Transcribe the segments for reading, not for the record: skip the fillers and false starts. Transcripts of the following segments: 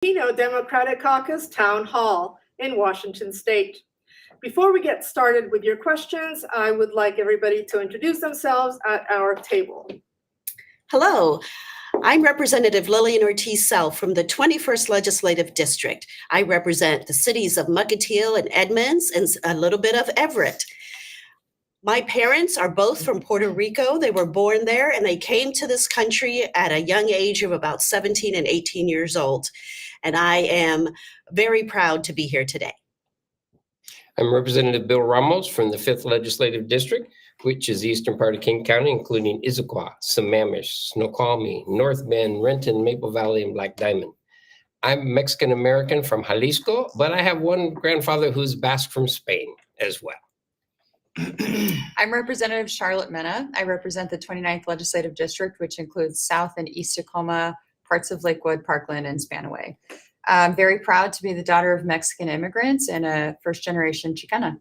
Latino Democratic Caucus Town Hall in Washington State. Before we get started with your questions, I would like everybody to introduce themselves at our table. Hello, I'm Representative Lillian Ortiz Self from the 21st Legislative District. I represent the cities of Mukilteo and Edmonds and a little bit of Everett. My parents are both from Puerto Rico. They were born there and they came to this country at a young age of about 17 and 18 years old. And I am very proud to be here today. I'm Representative Bill Ramos from the 5th Legislative District, which is the eastern part of King County, including Issaquah, Sammamish, Snoqualmie, North Bend, Renton, Maple Valley, and Black Diamond. I'm Mexican-American from Jalisco, but I have one grandfather who's Basque from Spain as well. I'm Representative Charlotte Mena. I represent the 29th Legislative District, which includes South and East Tacoma, parts of Lakewood, Parkland, and Spanaway. I'm very proud to be the daughter of Mexican immigrants and a first-generation Chicana.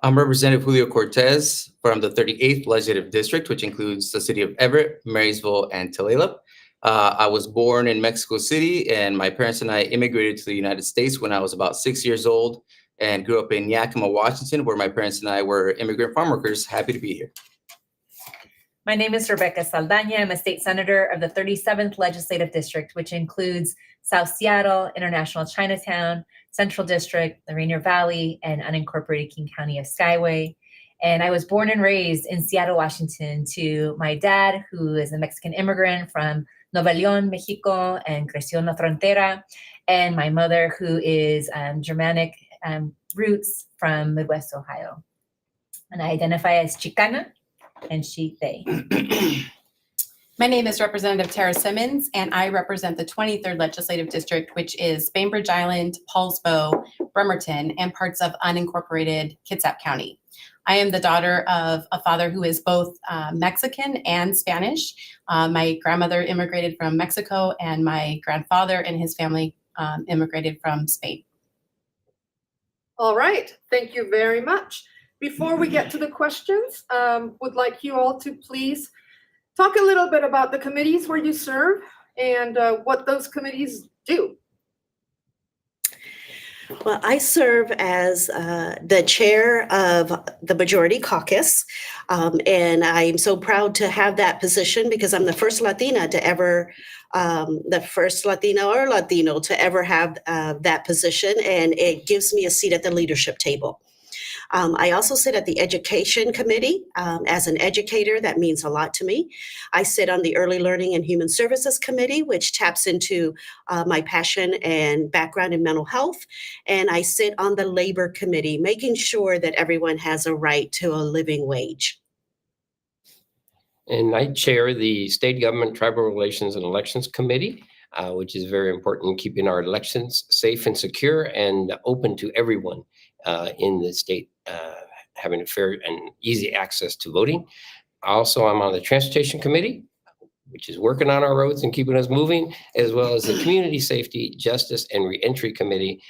I'm Representative Julio Cortez from the 38th Legislative District, which includes the city of Everett, Marysville, and Tulalip. I was born in Mexico City, and my parents and I immigrated to the United States when I was about 6 years old and grew up in Yakima, Washington, where my parents and I were immigrant farm workers. Happy to be here. My name is Rebecca Saldaña. I'm a state senator of the 37th Legislative District, which includes South Seattle, International Chinatown, Central District, the Rainier Valley, and unincorporated King County of Skyway. And I was born and raised in Seattle, Washington, to my dad, who is a Mexican immigrant from Nuevo León, Mexico, and creció en la frontera, and my mother, who is Germanic roots from Midwest Ohio. And I identify as Chicana and she, they. My name is Representative Tara Simmons, and I represent the 23rd Legislative District, which is Bainbridge Island, Paulsbo, Bremerton, and parts of unincorporated Kitsap County. I am the daughter of a father who is both Mexican and Spanish. My grandmother immigrated from Mexico, and my grandfather and his family immigrated from Spain. All right, thank you very much. Before we get to the questions, would like you all to please talk a little bit about the committees where you serve and what those committees do. Well, I serve as the chair of the Majority Caucus, and I'm so proud to have that position because I'm the first Latina to ever, the first Latina or Latino to ever have that position, and it gives me a seat at the leadership table. I also sit at the Education Committee. As an educator, that means a lot to me. I sit on the Early Learning and Human Services Committee, which taps into my passion and background in mental health. And I sit on the Labor Committee, making sure that everyone has a right to a living wage. And I chair the State Government, Tribal Relations, and Elections Committee, which is very important in keeping our elections safe and secure and open to everyone in the state, having a fair and easy access to voting. Also, I'm on the Transportation Committee, which is working on our roads and keeping us moving, as well as the Community Safety, Justice, and Reentry Committee,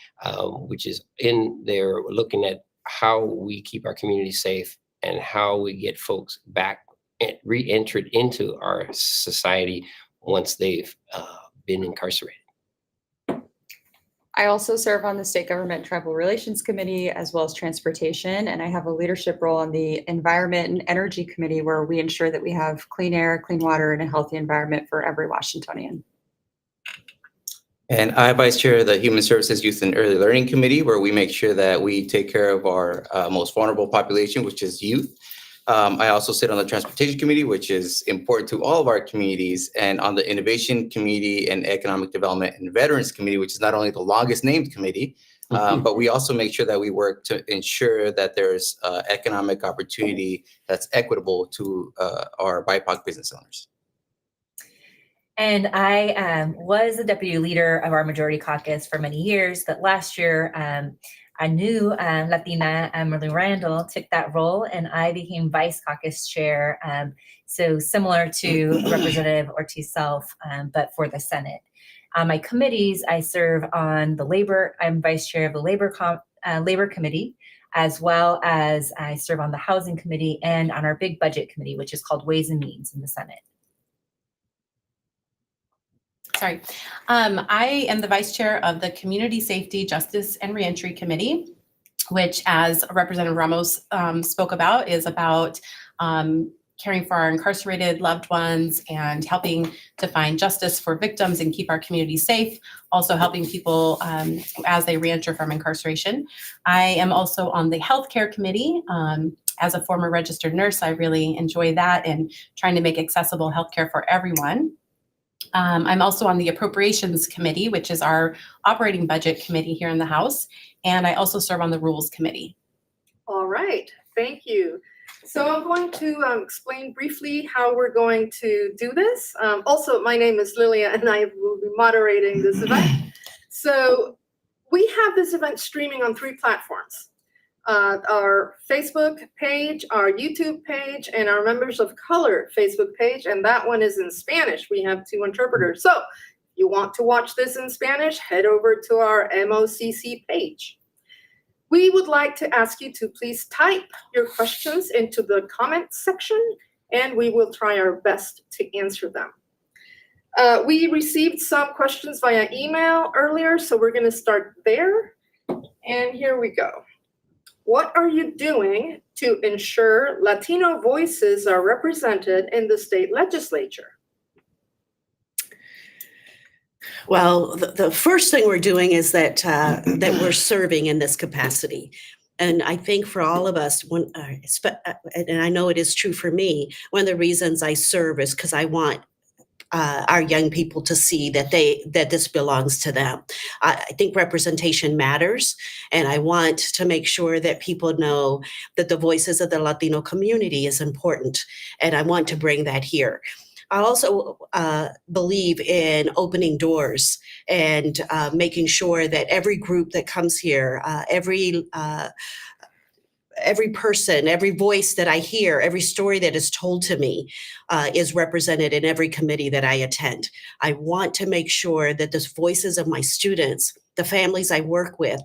which is in there looking at how we keep our community safe and how we get folks back and re-entered into our society once they've been incarcerated. I also serve on the State Government Tribal Relations Committee as well as Transportation, and I have a leadership role on the Environment and Energy Committee where we ensure that we have clean air, clean water, and a healthy environment for every Washingtonian. And I vice chair the Human Services, Youth, and Early Learning Committee, where we make sure that we take care of our most vulnerable population, which is youth. I also sit on the Transportation Committee, which is important to all of our communities, and on the Innovation Committee and Economic Development and Veterans Committee, which is not only the longest named committee, but we also make sure that we work to ensure that there's economic opportunity that's equitable to our BIPOC business owners. And I was the deputy leader of our Majority Caucus for many years, but last year, a new Latina, Merlin Randall, took that role, and I became vice caucus chair. So similar to Representative Ortiz Self, but for the Senate. On my committees, I serve on the labor. I'm vice chair of the labor committee, as well as I serve on the housing committee and on our big budget committee, which is called Ways and Means in the Senate. sorry. I am the vice chair of the Community Safety, Justice, and Reentry Committee, which, as Representative Ramos spoke about, is about caring for our incarcerated loved ones and helping to find justice for victims and keep our community safe, also helping people as they reenter from incarceration. I am also on the Healthcare Committee. As a former registered nurse, I really enjoy that and trying to make accessible healthcare for everyone. I'm also on the Appropriations Committee, which is our operating budget committee here in the House. And I also serve on the Rules Committee. All right, thank you. So I'm going to explain briefly how we're going to do this. Also, my name is Lilia and I will be moderating this event. So we have this event streaming on 3 platforms. Our Facebook page, our YouTube page, and our Members of Color Facebook page, and that one is in Spanish. We have 2 interpreters. So if you want to watch this in Spanish, head over to our MOCC page. We would like to ask you to please type your questions into the comments section, and we will try our best to answer them. We received some questions via email earlier, so we're going to start there. And here we go. What are you doing to ensure Latino voices are represented in the state legislature? Well, the first thing we're doing is that we're serving in this capacity. And I think for all of us, and I know it is true for me, one of the reasons I serve is because I want our young people to see that this belongs to them. I think representation matters, and I want to make sure that people know that the voices of the Latino community is important, and I want to bring that here. I also believe in opening doors and making sure that every group that comes here, every person, every voice that I hear, every story that is told to me is represented in every committee that I attend. I want to make sure that the voices of my students, the families I work with,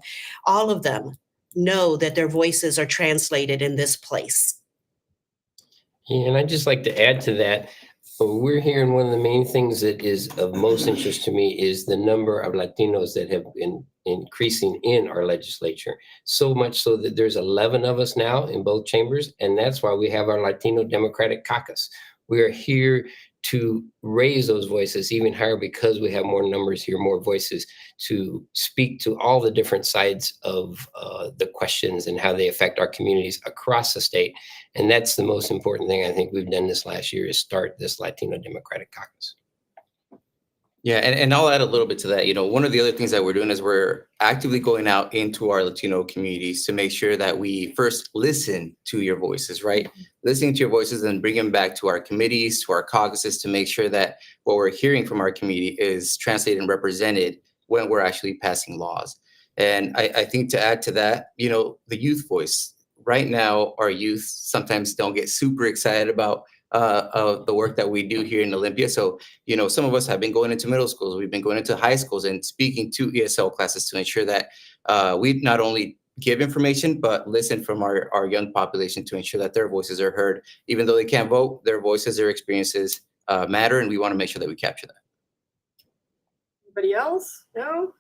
all of them know that their voices are translated in this place. And I'd just like to add to that. We're hearing one of the main things that is of most interest to me is the number of Latinos that have been increasing in our legislature. So much so that there's 11 of us now in both chambers, and that's why we have our Latino Democratic Caucus. We are here to raise those voices even higher because we have more numbers here, more voices to speak to all the different sides of the questions and how they affect our communities across the state. And that's the most important thing I think we've done this last year is start this Latino Democratic Caucus. Yeah, and I'll add a little bit to that. You know, one of the other things that we're doing is we're actively going out into our Latino communities to make sure that we first listen to your voices, right? Listening to your voices and bring them back to our committees, to our caucuses, to make sure that what we're hearing from our community is translated and represented when we're actually passing laws. And I think to add to that, you know, the youth voice. Right now, our youth sometimes don't get super excited about the work that we do here in Olympia. So, you know, some of us have been going into middle schools, we've been going into high schools and speaking to ESL classes to ensure that we not only give information, but listen from our young population to ensure that their voices are heard. Even though they can't vote, their voices, their experiences matter, and we want to make sure that we capture that. Anybody else? No?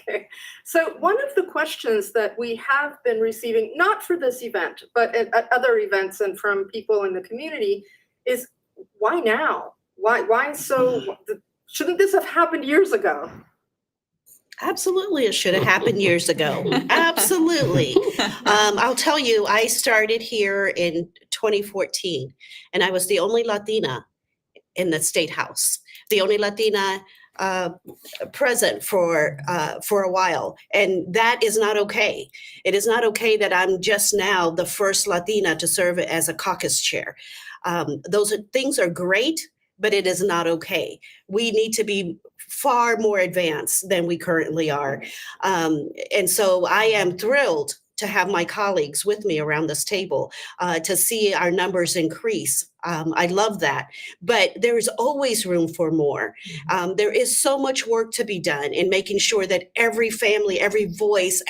Okay. So one of the questions that we have been receiving, not for this event, but at other events and from people in the community is why now? Why so? Shouldn't this have happened years ago? Absolutely, it should have happened years ago. Absolutely. I'll tell you, I started here in 2014, and I was the only Latina in the State House, the only Latina present for a while, and that is not okay. It is not okay that I'm just now the first Latina to serve as a caucus chair. Those things are great, but it is not okay. We need to be far more advanced than we currently are. And so I am thrilled to have my colleagues with me around this table to see our numbers increase. I love that. But there is always room for more. There is so much work to be done in making sure that every family, every voice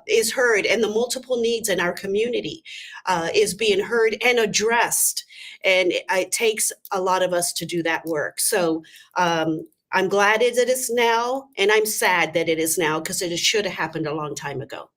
is heard, and the multiple needs in our community is being heard and addressed. And it takes a lot of us to do that work. So I'm glad it is now, and I'm sad that it is now because it should have happened a long time ago.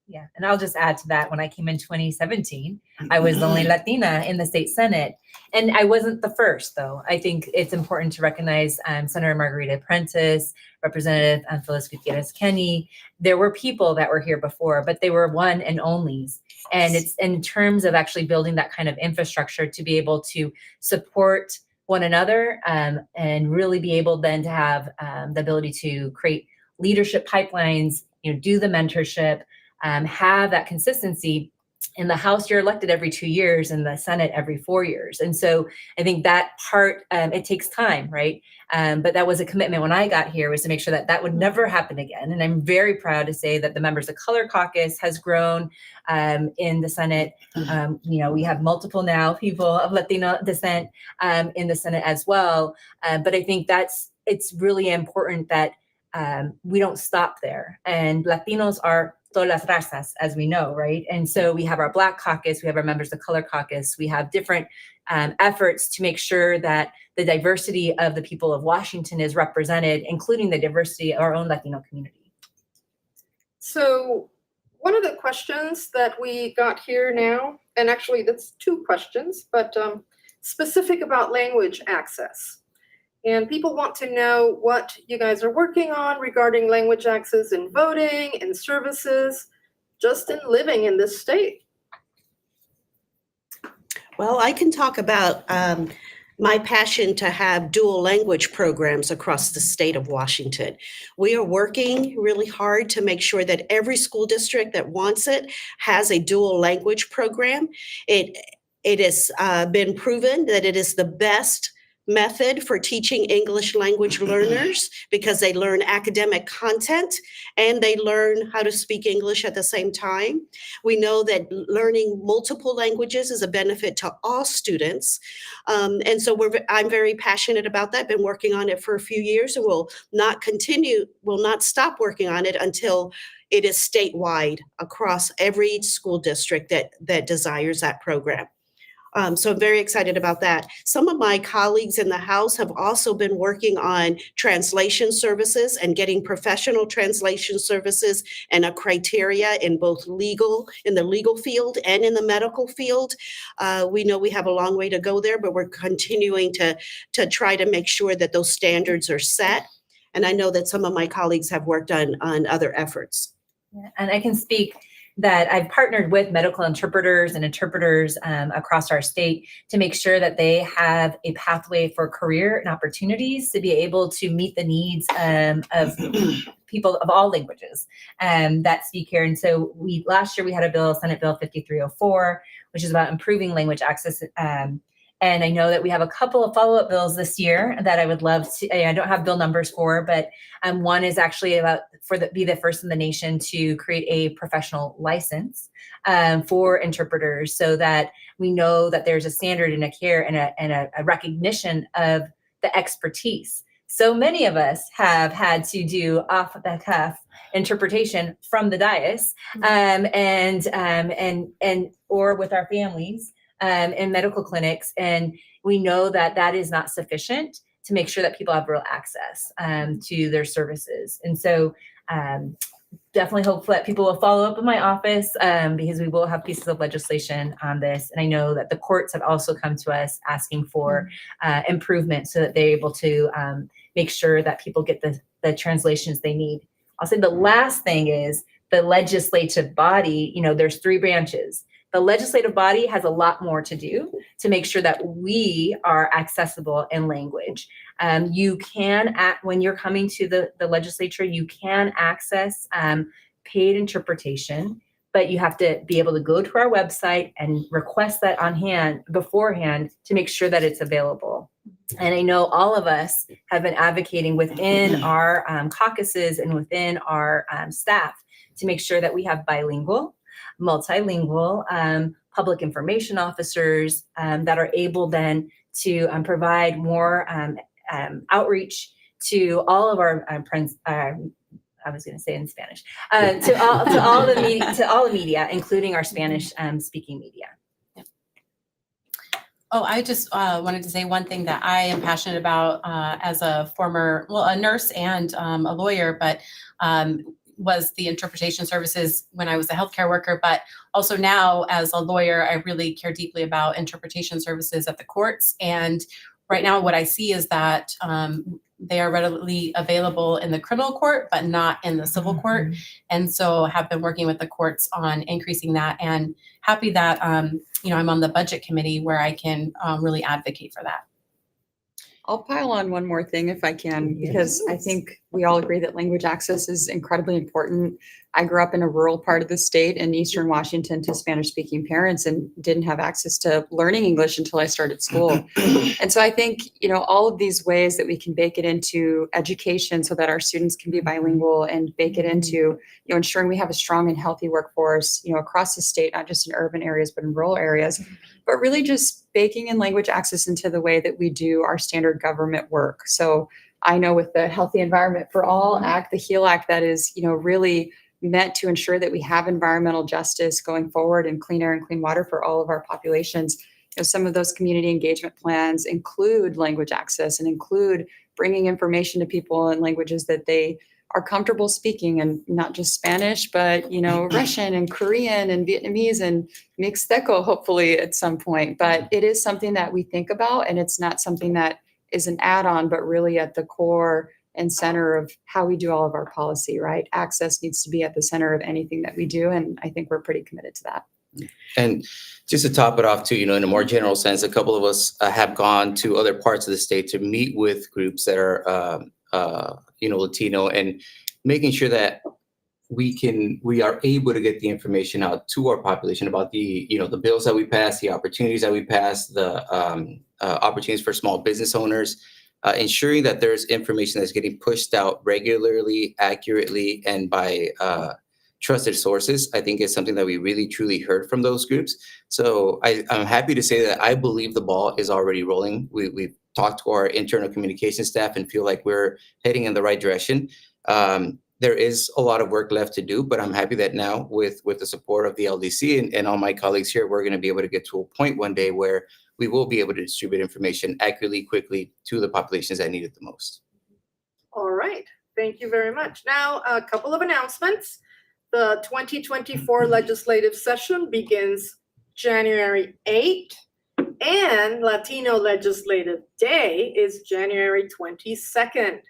Yeah, and I'll just add to that. When I came in 2017, I was the only Latina in the state Senate, and I wasn't the first, though. I think it's important to recognize Senator Margarita Prentice, Representative Phyllis Gutierrez Kenny. There were people that were here before, but they were one and onlys. And it's in terms of actually building that kind of infrastructure to be able to support one another and really be able then to have the ability to create leadership pipelines, do the mentorship, have that consistency. In the House, you're elected every 2 years, in the Senate every 4 years. And so I think that part, it takes time, right? But that was a commitment when I got here, was to make sure that that would never happen again. And I'm very proud to say that the members of Color Caucus has grown in the Senate. We have multiple now people of Latino descent in the Senate as well. But I think it's really important that we don't stop there. And Latinos are todas las razas, as we know, right? And so we have our Black Caucus, we have our members of Color Caucus, we have different efforts to make sure that the diversity of the people of Washington is represented, including the diversity of our own Latino community. So one of the questions that we got here now, and actually that's 2 questions, but specific about language access. And people want to know what you guys are working on regarding language access in voting and services, just in living in this state. Well, I can talk about my passion to have dual language programs across the state of Washington. We are working really hard to make sure that every school district that wants it has a dual language program. It has been proven that it is the best method for teaching English language learners because they learn academic content and they learn how to speak English at the same time. We know that learning multiple languages is a benefit to all students. And so I'm very passionate about that. Been working on it for a few years and will not stop working on it until it is statewide across every school district that desires that program. So I'm very excited about that. Some of my colleagues in the House have also been working on translation services and getting professional translation services and a criteria in both in the legal field and in the medical field. We know we have a long way to go there, but we're continuing to try to make sure that those standards are set. And I know that some of my colleagues have worked on other efforts. Yeah, and I can speak that I've partnered with medical interpreters and interpreters across our state to make sure that they have a pathway for career and opportunities to be able to meet the needs of people of all languages that speak here. And so last year we had a bill, Senate Bill 5304, which is about improving language access. And I know that we have a couple of follow-up bills this year that I would love to, I don't have bill numbers for, but one is actually about be the first in the nation to create a professional license for interpreters so that we know that there's a standard and a care and a recognition of the expertise. So many of us have had to do off the cuff interpretation from the dais or with our families in medical clinics. And we know that that is not sufficient to make sure that people have real access to their services. And so definitely hope that people will follow up with my office because we will have pieces of legislation on this. And I know that the courts have also come to us asking for improvement so that they're able to make sure that people get the translations they need. I'll say the last thing is the legislative body, there's 3 branches. The legislative body has a lot more to do to make sure that we are accessible in language. You can, when you're coming to the legislature, you can access paid interpretation, but you have to be able to go to our website and request that beforehand to make sure that it's available. And I know all of us have been advocating within our caucuses and within our staff to make sure that we have bilingual, multilingual public information officers that are able then to provide more outreach to all of our friends. I was going to say in Spanish to all the media, including our Spanish speaking media. Oh, I just wanted to say one thing that I am passionate about as a former, well, a nurse and a lawyer, but was the interpretation services when I was a healthcare worker. But also now as a lawyer, I really care deeply about interpretation services at the courts. And right now what I see is that they are readily available in the criminal court, but not in the civil court. And so have been working with the courts on increasing that, and happy that, I'm on the budget committee where I can really advocate for that. I'll pile on one more thing if I can, because I think we all agree that language access is incredibly important. I grew up in a rural part of the state in Eastern Washington to Spanish-speaking parents and didn't have access to learning English until I started school. And so I think, all of these ways that we can bake it into education so that our students can be bilingual, and bake it into, ensuring we have a strong and healthy workforce, across the state, not just in urban areas, but in rural areas, but really just baking in language access into the way that we do our standard government work. So I know with the Healthy Environment for All Act, the HEAL Act, that is, really meant to ensure that we have environmental justice going forward and clean air and clean water for all of our populations. Some of those community engagement plans include language access and include bringing information to people in languages that they are comfortable speaking, and not just Spanish, but, Russian and Korean and Vietnamese and Mixteco, hopefully at some point. But it is something that we think about, and it's not something that is an add-on, but really at the core and center of how we do all of our policy, right? Access needs to be at the center of anything that we do, and I think we're pretty committed to that. And just to top it off too, in a more general sense, a couple of us have gone to other parts of the state to meet with groups that are, Latino, and making sure that we are able to get the information out to our population about the bills that we pass, the opportunities that we pass, the opportunities for small business owners, ensuring that there's information that's getting pushed out regularly, accurately, and by trusted sources. I think is something that we really truly heard from those groups. So I'm happy to say that I believe the ball is already rolling. We've talked to our internal communication staff and feel like we're heading in the right direction. There is a lot of work left to do, but I'm happy that now with the support of the LDC and all my colleagues here, we're going to be able to get to a point one day where we will be able to distribute information accurately, quickly to the populations that need it the most. All right, thank you very much. Now, a couple of announcements. The 2024 legislative session begins January 8th, and Latino Legislative Day is January 22nd.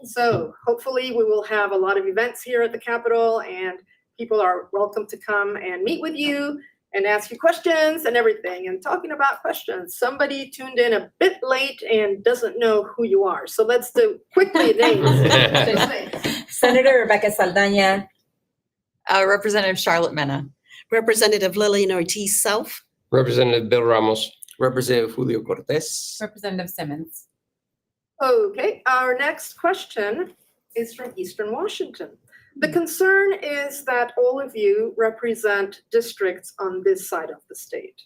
So hopefully we will have a lot of events here at the Capitol, and people are welcome to come and meet with you and ask you questions and everything. And talking about questions, somebody tuned in a bit late and doesn't know who you are. So let's do quickly names. Senator Rebecca Saldaña. Representative Charlotte Mena. Representative Lillian Ortiz Self. Representative Bill Ramos. Representative Julio Cortez. Representative Simmons. Okay, our next question is from Eastern Washington. The concern is that all of you represent districts on this side of the state.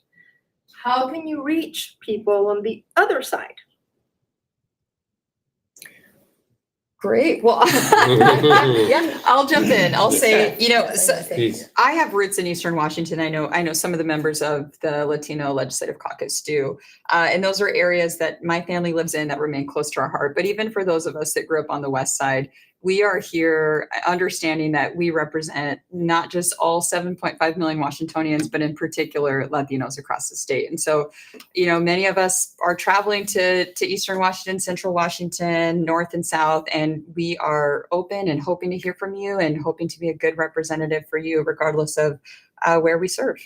How can you reach people on the other side? Great. Well, yeah, I'll jump in. I'll say, Please. I have roots in Eastern Washington. I know some of the members of the Latino Legislative Caucus do. And those are areas that my family lives in that remain close to our heart. But even for those of us that grew up on the West Side, we are here understanding that we represent not just all 7.5 million Washingtonians, but in particular Latinos across the state. And so, many of us are traveling to Eastern Washington, Central Washington, North and South, and we are open and hoping to hear from you and hoping to be a good representative for you, regardless of where we serve.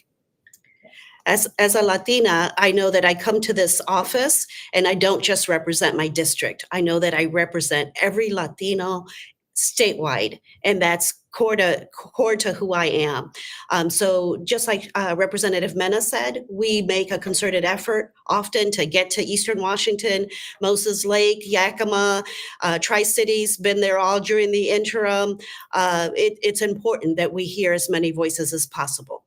As a Latina, I know that I come to this office and I don't just represent my district. I know that I represent every Latino statewide, and that's core to who I am. So just like Representative Mena said, we make a concerted effort often to get to Eastern Washington, Moses Lake, Yakima, Tri-Cities, been there all during the interim. It's important that we hear as many voices as possible.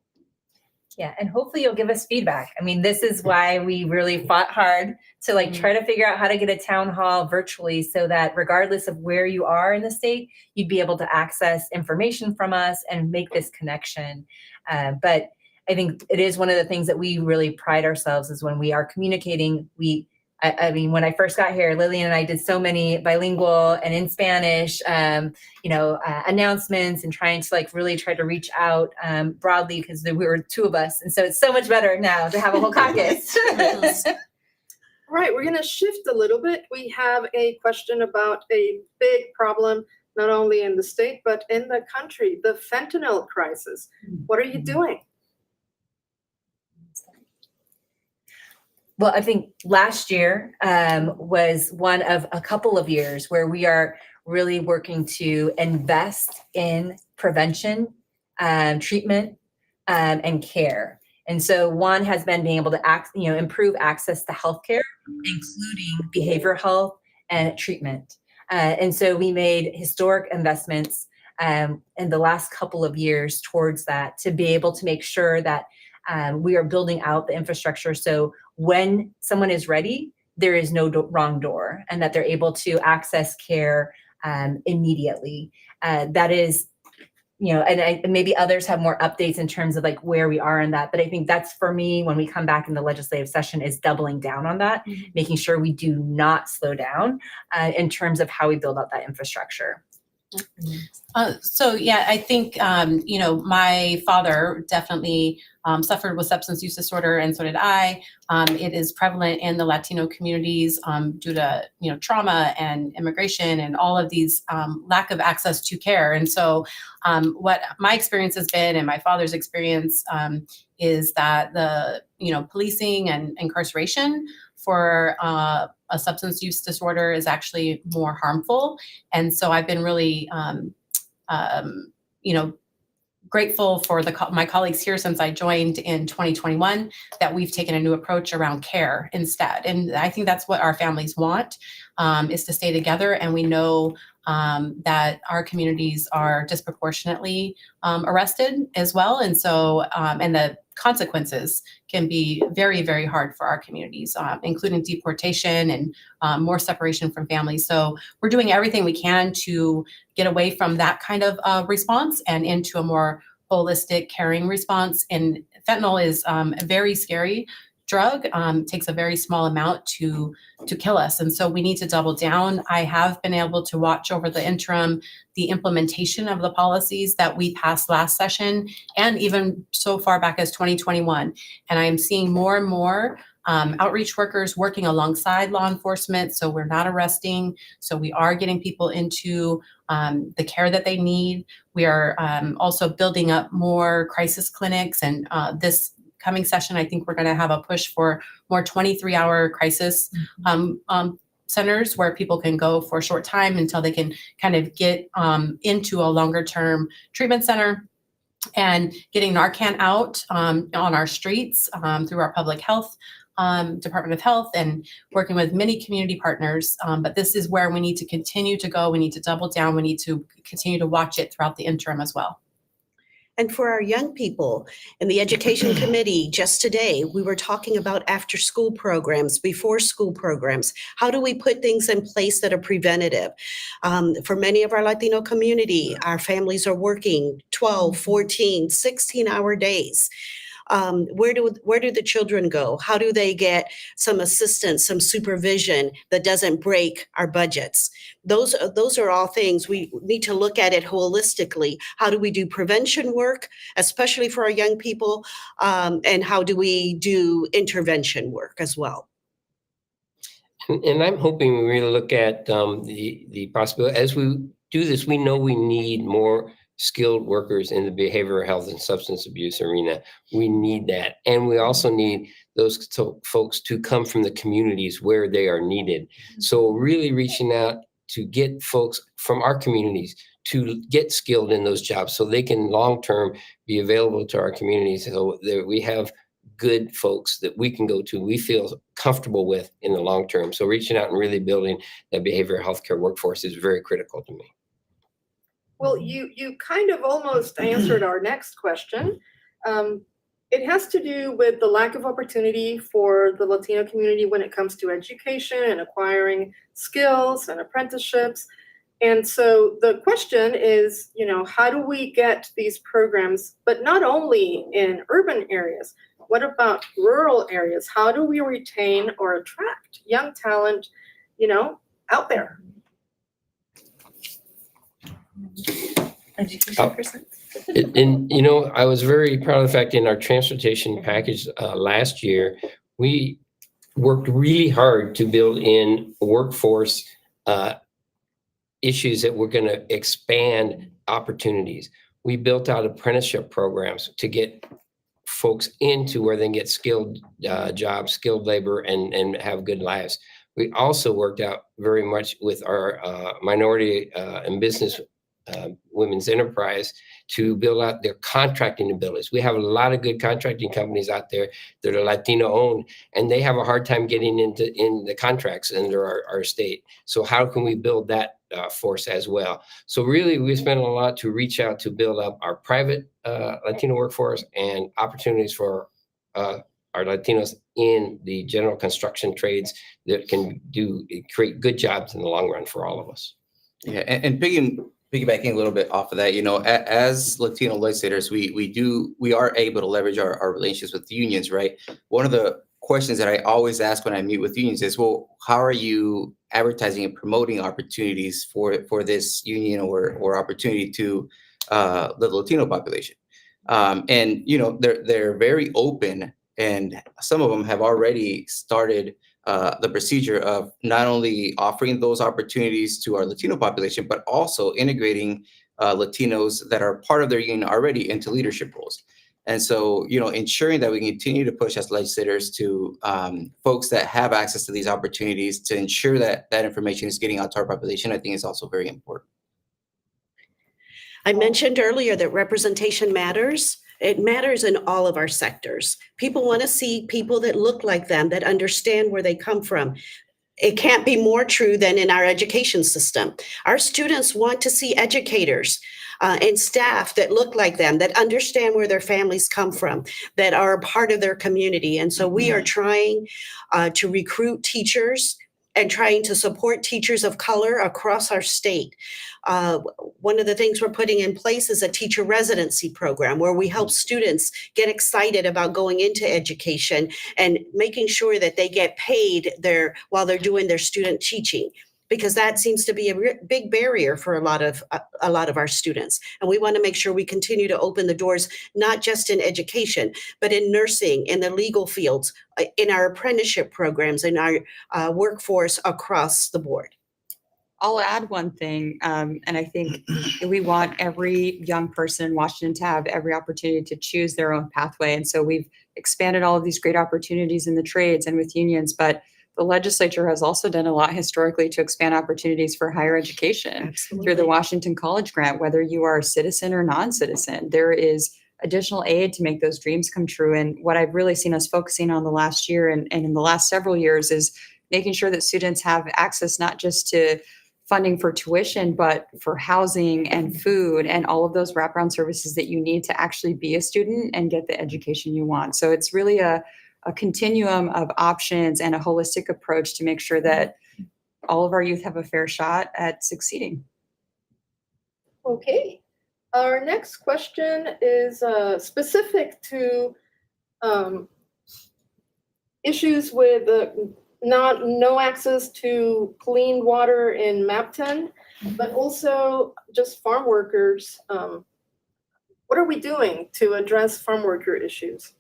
Yeah, and hopefully you'll give us feedback. I mean, this is why we really fought hard to try to figure out how to get a town hall virtually so that regardless of where you are in the state, you'd be able to access information from us and make this connection. But I think it is one of the things that we really pride ourselves is when we are communicating. I mean, when I first got here, Lillian and I did so many bilingual and in Spanish, announcements and trying to really try to reach out broadly because we were two of us. And so it's so much better now to have a whole caucus. All right, we're going to shift a little bit. We have a question about a big problem, not only in the state, but in the country, the fentanyl crisis. What are you doing? Well, I think last year was one of a couple of years where we are really working to invest in prevention, treatment, and care. And so one has been being able to improve access to healthcare, including behavioral health and treatment. And so we made historic investments in the last couple of years towards that to be able to make sure that we are building out the infrastructure. So when someone is ready, there is no wrong door, and that they're able to access care immediately. That is, and maybe others have more updates in terms of where we are in that. But I think that's, for me, when we come back in the legislative session, is doubling down on that, making sure we do not slow down in terms of how we build out that infrastructure. So yeah, I think, my father definitely suffered with substance use disorder, and so did I. It is prevalent in the Latino communities due to, trauma and immigration and all of these lack of access to care. And so what my experience has been, and my father's experience, is that the, policing and incarceration for a substance use disorder is actually more harmful. And so I've been really, grateful for my colleagues here since I joined in 2021 that we've taken a new approach around care instead. And I think that's what our families want, is to stay together. And we know that our communities are disproportionately arrested as well. And so, and the consequences can be very, very hard for our communities, including deportation and more separation from families. So we're doing everything we can to get away from that kind of response and into a more holistic, caring response. And fentanyl is a very scary drug. Takes a very small amount to kill us. And so we need to double down. I have been able to watch over the interim the implementation of the policies that we passed last session, and even so far back as 2021. And I am seeing more and more outreach workers working alongside law enforcement. So we're not arresting. So we are getting people into the care that they need. We are also building up more crisis clinics. And this coming session, I think we're going to have a push for more 23-hour crisis centers where people can go for a short time until they can kind of get into a longer term treatment center, and getting Narcan out on our streets through our public health Department of Health, and working with many community partners. But this is where we need to continue to go. We need to double down. We need to continue to watch it throughout the interim as well. And for our young people in the Education Committee, just today, we were talking about after school programs, before school programs. How do we put things in place that are preventative? For many of our Latino community, our families are working 12, 14, 16-hour days. Where do the children go? How do they get some assistance, some supervision that doesn't break our budgets? Those are all things we need to look at it holistically. How do we do prevention work, especially for our young people? And how do we do intervention work as well? And I'm hoping we really look at the possibility. As we do this, we know we need more skilled workers in the behavioral health and substance abuse arena. We need that. And we also need those folks to come from the communities where they are needed. So really reaching out to get folks from our communities to get skilled in those jobs so they can long-term be available to our communities. So that we have good folks that we can go to, we feel comfortable with in the long term. So reaching out and really building that behavioral healthcare workforce is very critical to me. Well, you kind of almost answered our next question. It has to do with the lack of opportunity for the Latino community when it comes to education and acquiring skills and apprenticeships. And so the question is, how do we get these programs, but not only in urban areas? What about rural areas? How do we retain or attract young talent, out there? Education person. And, I was very proud of the fact in our transportation package last year, we worked really hard to build in workforce issues that were going to expand opportunities. We built out apprenticeship programs to get folks into where they can get skilled jobs, skilled labor, and have good lives. We also worked out very much with our minority and business women's enterprise to build out their contracting abilities. We have a lot of good contracting companies out there that are Latino owned, and they have a hard time getting in the contracts under our state. So how can we build that force as well? So really, we spent a lot to reach out to build up our private Latino workforce and opportunities for our Latinos in the general construction trades that can create good jobs in the long run for all of us. Yeah, and piggybacking a little bit off of that, as Latino legislators, we are able to leverage our relationships with unions, right? One of the questions that I always ask when I meet with unions is, well, how are you advertising and promoting opportunities for this union or opportunity to the Latino population? And they're very open, and some of them have already started the procedure of not only offering those opportunities to our Latino population, but also integrating Latinos that are part of their union already into leadership roles. And so, ensuring that we continue to push as legislators to folks that have access to these opportunities to ensure that that information is getting out to our population, I think is also very important. I mentioned earlier that representation matters. It matters in all of our sectors. People want to see people that look like them, that understand where they come from. It can't be more true than in our education system. Our students want to see educators and staff that look like them, that understand where their families come from, that are a part of their community. And so we are trying to recruit teachers and trying to support teachers of color across our state. One of the things we're putting in place is a teacher residency program where we help students get excited about going into education and making sure that they get paid while they're doing their student teaching, because that seems to be a big barrier for a lot of our students. And we want to make sure we continue to open the doors, not just in education, but in nursing, in the legal fields, in our apprenticeship programs, in our workforce across the board. I'll add one thing, and I think we want every young person in Washington to have every opportunity to choose their own pathway. And so we've expanded all of these great opportunities in the trades and with unions, but the legislature has also done a lot historically to expand opportunities for higher education. Absolutely. Through the Washington College Grant, whether you are a citizen or non-citizen. There is additional aid to make those dreams come true. And what I've really seen us focusing on the last year and in the last several years is making sure that students have access not just to funding for tuition, but for housing and food and all of those wraparound services that you need to actually be a student and get the education you want. So it's really a continuum of options and a holistic approach to make sure that all of our youth have a fair shot at succeeding. Okay. Our next question is specific to issues with no access to clean water in Mapton, but also just farm workers. What are we doing to address farm worker issues?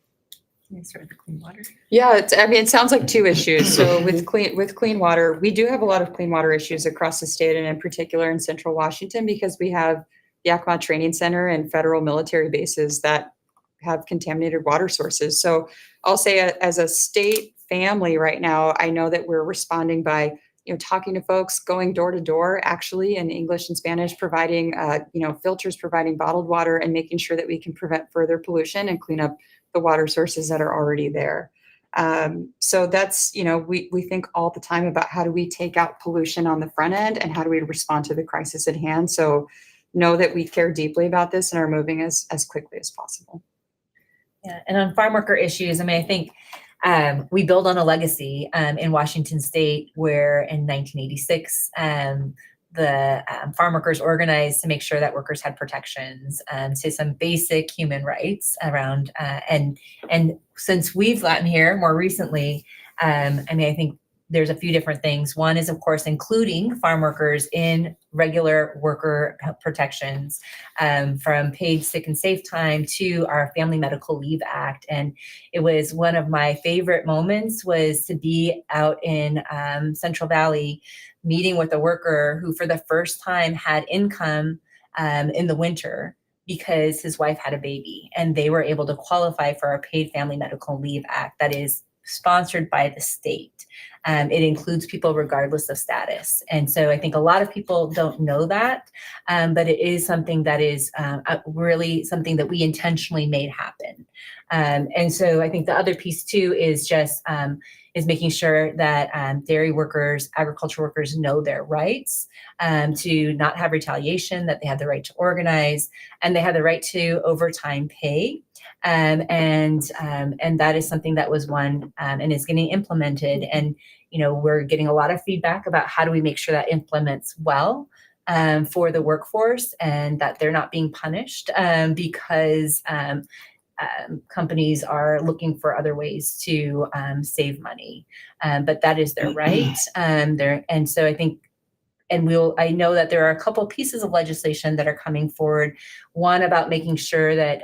Start with the clean water. Yeah, it sounds like two issues. So with clean water, we do have a lot of clean water issues across the state, and in particular in Central Washington, because we have the Yakima Training Center and federal military bases that have contaminated water sources. So I'll say as a state family right now, I know that we're responding by talking to folks, going door to door, actually in English and Spanish, providing filters, providing bottled water, and making sure that we can prevent further pollution and clean up the water sources that are already there. So that's, we think all the time about how do we take out pollution on the front end and how do we respond to the crisis at hand. So know that we care deeply about this and are moving as quickly as possible. Yeah, and on farm worker issues, I think we build on a legacy in Washington State where in 1986, farm workers organized to make sure that workers had protections, to some basic human rights around, and since we've gotten here more recently, I think there's a few different things. One is, of course, including farm workers in regular worker protections, from paid sick and safe time to our Family Medical Leave Act. And it was one of my favorite moments was to be out in Central Valley meeting with a worker who for the first time had income in the winter because his wife had a baby, and they were able to qualify for our Paid Family Medical Leave Act that is sponsored by the state. It includes people regardless of status. And so I think a lot of people don't know that, but it is something that is really something that we intentionally made happen. And so I think the other piece too is just is making sure that dairy workers, agriculture workers know their rights, to not have retaliation, that they have the right to organize, and they have the right to overtime pay. And that is something that was one and is getting implemented. And, we're getting a lot of feedback about how do we make sure that implements well for the workforce, and that they're not being punished because companies are looking for other ways to save money. But that is their right. And so I think, I know that there are a couple pieces of legislation that are coming forward. One about making sure that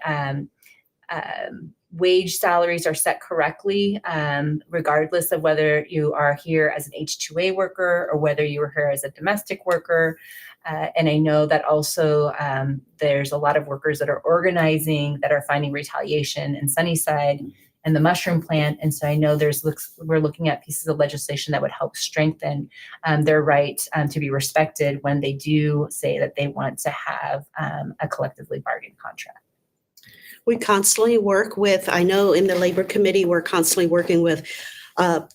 wage salaries are set correctly, regardless of whether you are here as an H-2A worker or whether you are here as a domestic worker. And I know that also there's a lot of workers that are organizing that are finding retaliation in Sunnyside and the mushroom plant. And so I know we're looking at pieces of legislation that would help strengthen their right to be respected when they do say that they want to have a collectively bargained contract. We constantly work with, I know in the Labor Committee, we're constantly working with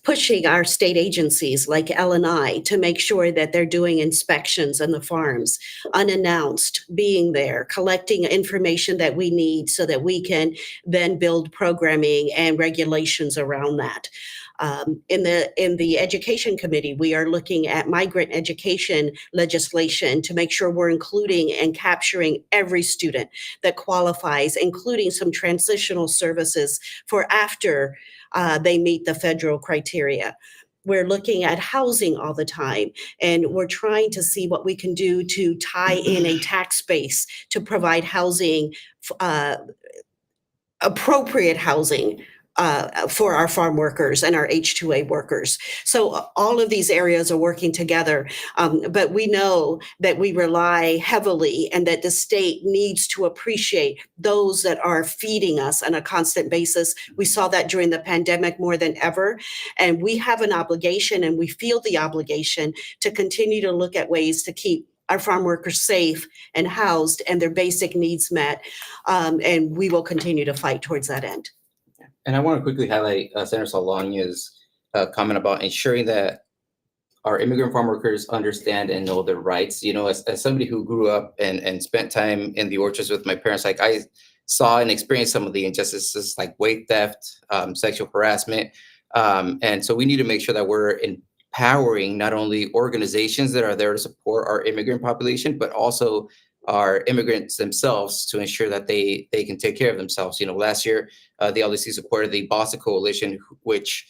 pushing our state agencies like L&I to make sure that they're doing inspections on the farms, unannounced, being there, collecting information that we need so that we can then build programming and regulations around that. In the Education Committee, we are looking at migrant education legislation to make sure we're including and capturing every student that qualifies, including some transitional services for after they meet the federal criteria. We're looking at housing all the time, and we're trying to see what we can do to tie in a tax base to provide housing, appropriate housing for our farm workers and our H-2A workers. So all of these areas are working together, but we know that we rely heavily and that the state needs to appreciate those that are feeding us on a constant basis. We saw that during the pandemic more than ever, and we have an obligation, and we feel the obligation to continue to look at ways to keep our farm workers safe and housed and their basic needs met, and we will continue to fight towards that end. And I want to quickly highlight Senator Saldana's comment about ensuring that our immigrant farm workers understand and know their rights. As somebody who grew up and spent time in the orchards with my parents, like I saw and experienced some of the injustices like weight theft, sexual harassment. And so we need to make sure that we're empowering not only organizations that are there to support our immigrant population, but also our immigrants themselves to ensure that they can take care of themselves. Last year, the LDC supported the Boston Coalition, which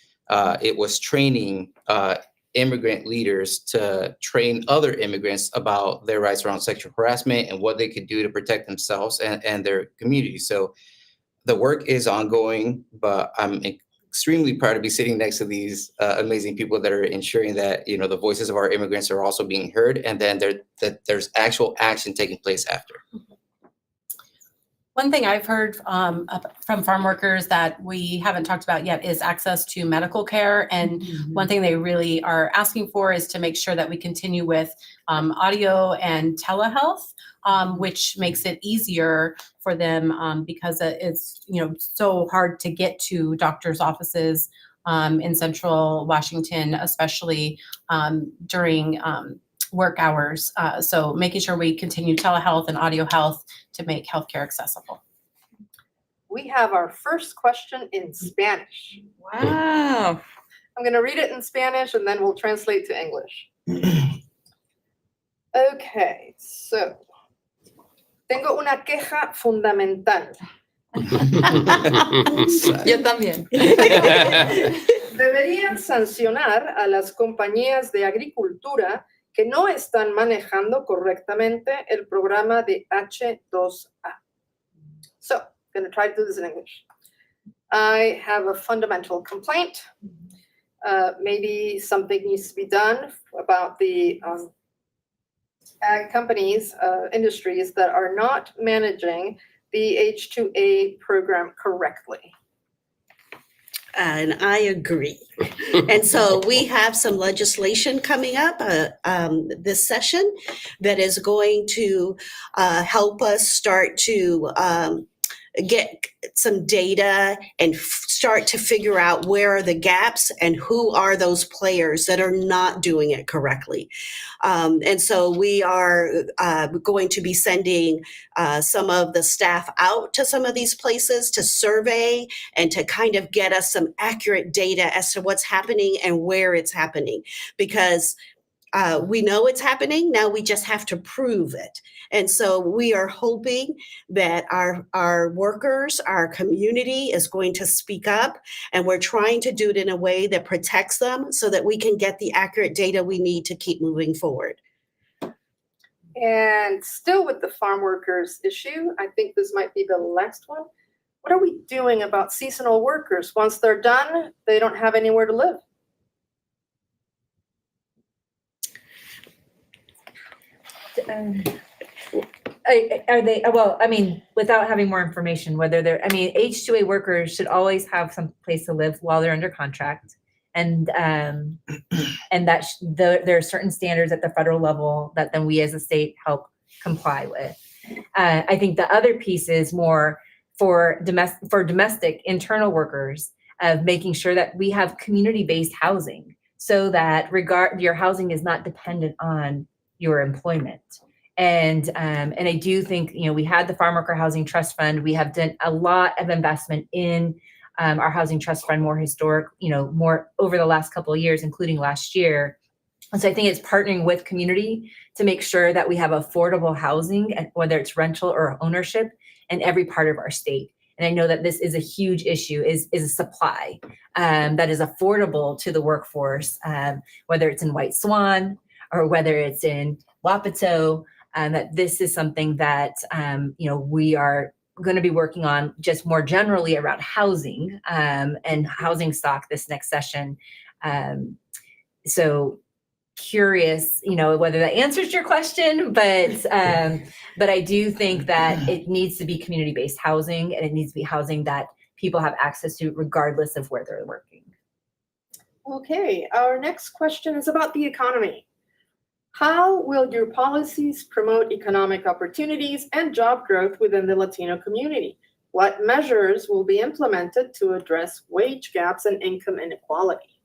it was training immigrant leaders to train other immigrants about their rights around sexual harassment and what they could do to protect themselves and their community. So the work is ongoing, but I'm extremely proud to be sitting next to these amazing people that are ensuring that the voices of our immigrants are also being heard, and then that there's actual action taking place after. One thing I've heard from farm workers that we haven't talked about yet is access to medical care. And one thing they really are asking for is to make sure that we continue with audio and telehealth, which makes it easier for them because it's so hard to get to doctors' offices in Central Washington, especially during work hours. So making sure we continue telehealth and audio health to make healthcare accessible. We have our first question in Spanish. Wow. I'm going to read it in Spanish and then we'll translate to English. Okay, so tengo una queja fundamental. Yo también. Deberían sancionar a las compañías de agricultura que no están manejando correctamente el programa de H2A. So, I'm going to try to do this in English. I have a fundamental complaint. Maybe something needs to be done about the ag companies, industries that are not managing the H2A program correctly. And I agree. And so we have some legislation coming up this session that is going to help us start to get some data and start to figure out where are the gaps and who are those players that are not doing it correctly. And so we are going to be sending some of the staff out to some of these places to survey and to kind of get us some accurate data as to what's happening and where it's happening. Because we know it's happening. Now we just have to prove it. And so we are hoping that our workers, our community is going to speak up, and we're trying to do it in a way that protects them so that we can get the accurate data we need to keep moving forward. And still with the farm workers issue, I think this might be the last one. What are we doing about seasonal workers? Once they're done, they don't have anywhere to live. Are they, well, I mean, without having more information, whether they're, I mean, H2A workers should always have some place to live while they're under contract. And that there are certain standards at the federal level that then we as a state help comply with. I think the other piece is more for domestic internal workers of making sure that we have community-based housing so that your housing is not dependent on your employment. And I do think, you know, we had the Farm Worker Housing Trust Fund. We have done a lot of investment in our housing trust fund, more historic, you know, more over the last couple of years, including last year. And so I think it's partnering with community to make sure that we have affordable housing, and whether it's rental or ownership, in every part of our state. And I know that this is a huge issue, is a supply that is affordable to the workforce, whether it's in White Swan or whether it's in Wapato. That this is something that you know, we are going to be working on just more generally around housing and housing stock this next session. So curious, you know, whether that answers your question, but I do think that it needs to be community-based housing, and it needs to be housing that people have access to regardless of where they're working. Okay, our next question is about the economy. How will your policies promote economic opportunities and job growth within the Latino community? What measures will be implemented to address wage gaps and income inequality?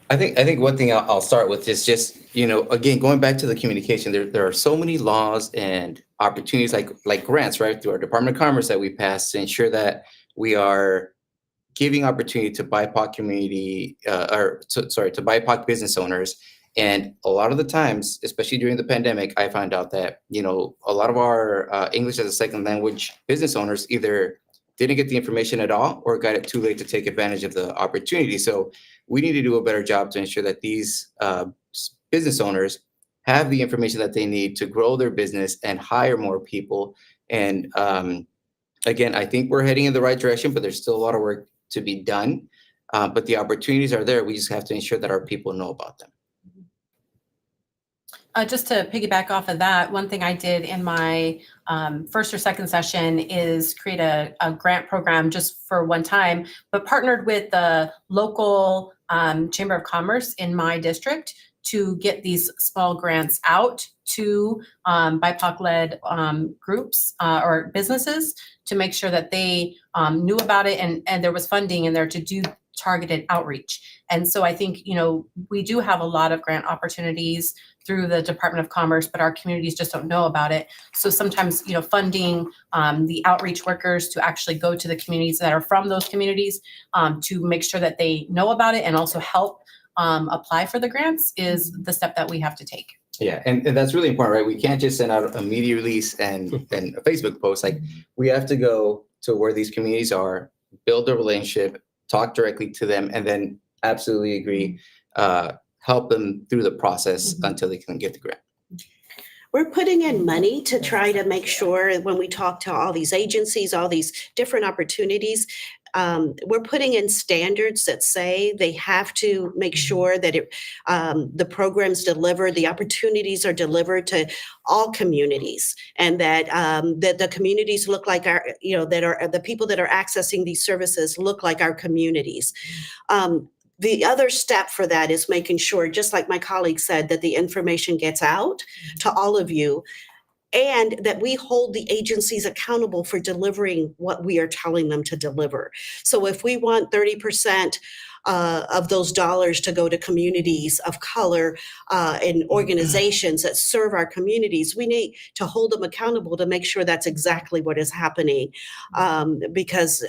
I think one thing I'll start with is just, you know, again, going back to the communication, there are so many laws and opportunities like grants, right, through our Department of Commerce that we pass to ensure that we are giving opportunity to BIPOC community, to BIPOC business owners. And a lot of the times, especially during the pandemic, I found out that, you know, a lot of our English as a second language business owners either didn't get the information at all or got it too late to take advantage of the opportunity. So we need to do a better job to ensure that these business owners have the information that they need to grow their business and hire more people. And again, I think we're heading in the right direction, but there's still a lot of work to be done. But the opportunities are there. We just have to ensure that our people know about them. Just to piggyback off of that, one thing I did in my first or second session is create a grant program just for one time, but partnered with the local Chamber of Commerce in my district to get these small grants out to BIPOC-led groups or businesses to make sure that they knew about it, and there was funding in there to do targeted outreach. And so I think, you know, we do have a lot of grant opportunities through the Department of Commerce, but our communities just don't know about it. So sometimes, you know, funding the outreach workers to actually go to the communities that are from those communities to make sure that they know about it and also help apply for the grants is the step that we have to take. Yeah, and that's really important, right? We can't just send out a media release and a Facebook post. Like, we have to go to where these communities are, build a relationship, talk directly to them, and then absolutely agree, help them through the process until they can get the grant. We're putting in money to try to make sure when we talk to all these agencies, all these different opportunities, we're putting in standards that say they have to make sure that the programs deliver, the opportunities are delivered to all communities, and that that the communities look like our, that are the people that are accessing these services look like our communities. The other step for that is making sure, just like my colleague said, that the information gets out to all of you, and that we hold the agencies accountable for delivering what we are telling them to deliver. So if we want 30% of those dollars to go to communities of color and organizations that serve our communities, we need to hold them accountable to make sure that's exactly what is happening, because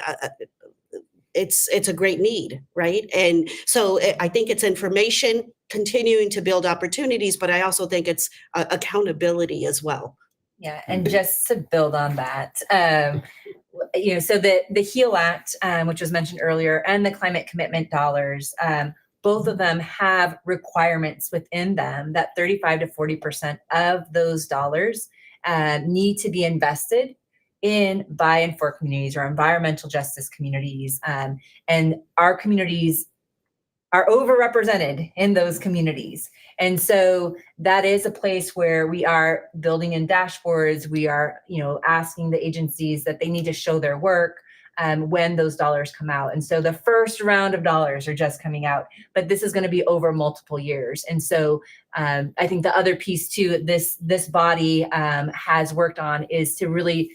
it's a great need, right? And so I think it's information, continuing to build opportunities, but I also think it's accountability as well. Yeah, and just to build on that, so the HEAL Act, which was mentioned earlier, and the climate commitment dollars, both of them have requirements within them that 35 to 40% of those dollars need to be invested in by and for communities or environmental justice communities. And our communities are overrepresented in those communities. And so that is a place where we are building in dashboards. We are, asking the agencies that they need to show their work when those dollars come out. And so the first round of dollars are just coming out, but this is going to be over multiple years. And so I think the other piece too, this body has worked on is to really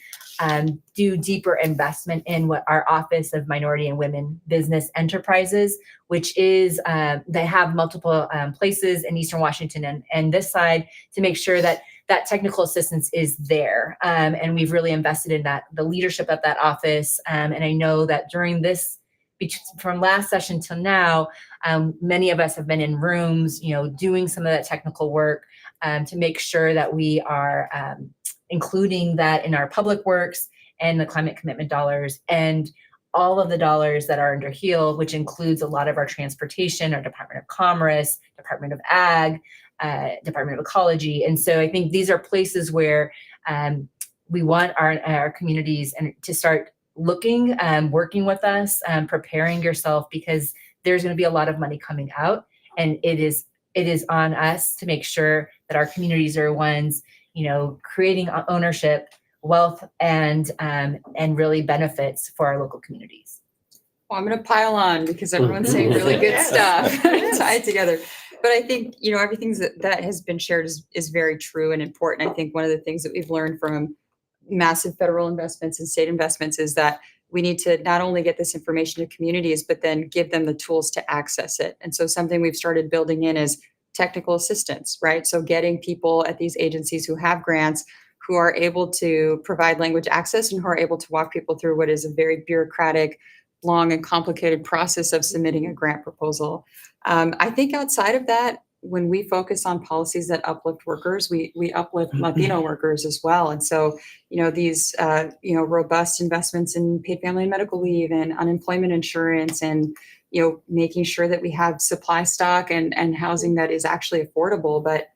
do deeper investment in what our Office of Minority and Women Business Enterprises, which is, they have multiple places in Eastern Washington and this side, to make sure that that technical assistance is there. And we've really invested in that, the leadership of that office. And I know that during this, from last session till now, many of us have been in rooms, doing some of that technical work to make sure that we are including that in our public works and the climate commitment dollars and all of the dollars that are under HEAL, which includes a lot of our transportation, our Department of Commerce, Department of Ag, Department of Ecology. And so I think these are places where we want our communities and to start looking, working with us, preparing yourself, because there's going to be a lot of money coming out, and it is on us to make sure that our communities are ones, creating ownership, wealth, and really benefits for our local communities. Well, I'm going to pile on because everyone's saying really good stuff tied together. But I think, everything that has been shared is very true and important. I think one of the things that we've learned from massive federal investments and state investments is that we need to not only get this information to communities, but then give them the tools to access it. And so something we've started building in is technical assistance, right? So getting people at these agencies who have grants, who are able to provide language access and who are able to walk people through what is a very bureaucratic, long and complicated process of submitting a grant proposal. I think outside of that, when we focus on policies that uplift workers, we uplift Latino workers as well. And so, these, robust investments in paid family and medical leave and unemployment insurance and, making sure that we have supply stock and housing that is actually affordable. But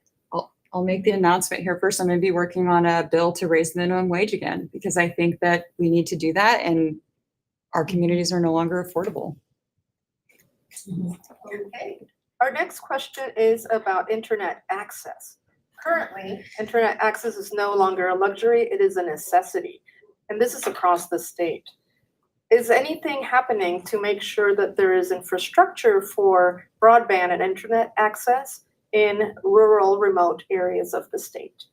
I'll make the announcement here first. I'm going to be working on a bill to raise the minimum wage again, because I think that we need to do that, and our communities are no longer affordable. Okay. Our next question is about internet access. Currently, internet access is no longer a luxury, it is a necessity. And this is across the state. Is anything happening to make sure that there is infrastructure for broadband and internet access in rural, remote areas of the state?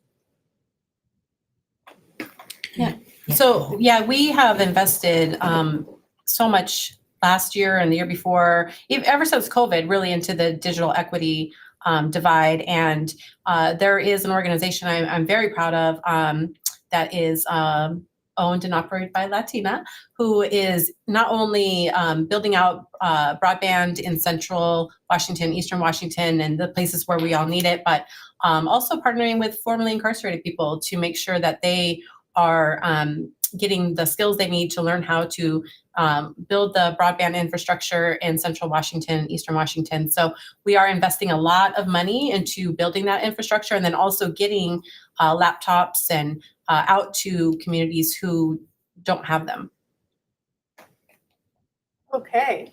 Yeah. So, we have invested so much last year and the year before, ever since COVID, really into the digital equity divide. And there is an organization I'm very proud of that is owned and operated by Latina, who is not only building out broadband in Central Washington, Eastern Washington, and the places where we all need it, but also partnering with formerly incarcerated people to make sure that they are getting the skills they need to learn how to build the broadband infrastructure in Central Washington, Eastern Washington. So we are investing a lot of money into building that infrastructure and then also getting laptops and out to communities who don't have them. Okay.